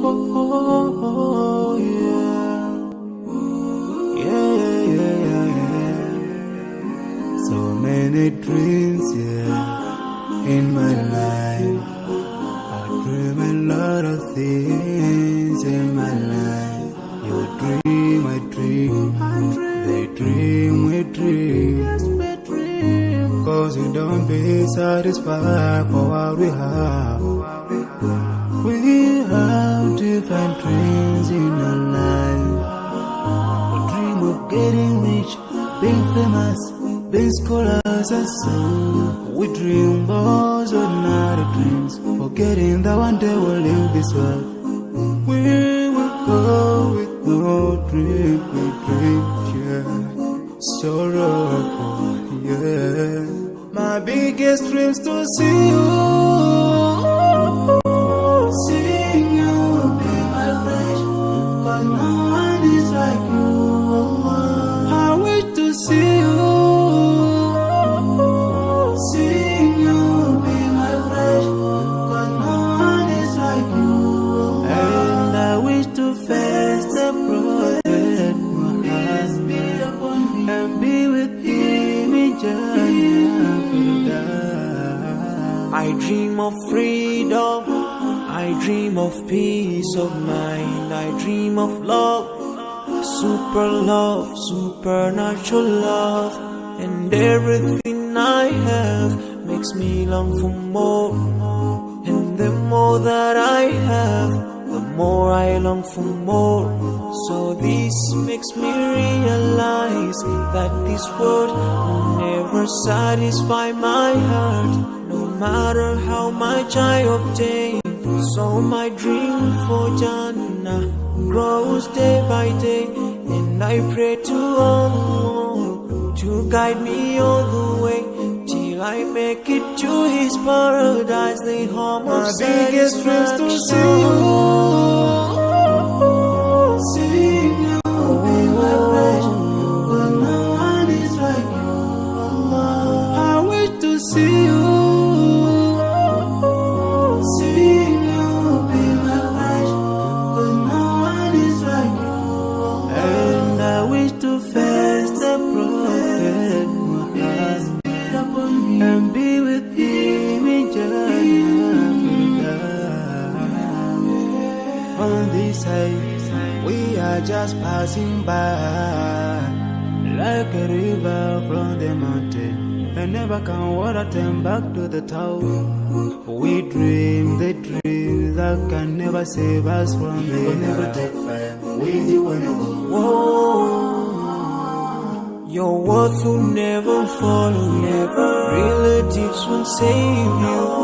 oh, yeah. Yeah, yeah, yeah, yeah. So many dreams, yeah, in my life. I dream a lot of things in my life. You dream, I dream. They dream, we dream. Cause we don't be satisfied for what we have. We have different dreams in our life. We dream of getting rich, being famous, being scholars and so. We dream those ordinary dreams, forgetting that one day we'll leave this world. We will go with no dream, we dream, yeah. Sorrowful, yeah. My biggest dreams to see you, seeing you be my flesh, but no one is like you. I wish to see you, seeing you be my flesh, but no one is like you. And I wish to face the prophet Muhammad and be with him in Jannah. I dream of freedom, I dream of peace of mind, I dream of love, supernatural love, and everything I have makes me long for more, and the more that I have, the more I long for more. So this makes me realize that this world will never satisfy my heart, no matter how much I obtain. So my dream for Jannah grows day by day, and I pray to Allah to guide me all the way till I make it to His paradise, the home of my biggest dreams to see you, seeing you be my flesh, but no one is like you. I wish to see you, seeing you be my flesh, but no one is like you. And I wish to face the prophet Muhammad and be with him in Jannah. On this side, we are just passing by, like a river from the mountain, and never can water turn back to the town. We dream the dream that can never save us from the We'll never take fire with you when you go. Whoa. Your words will never follow you, relatives will save you.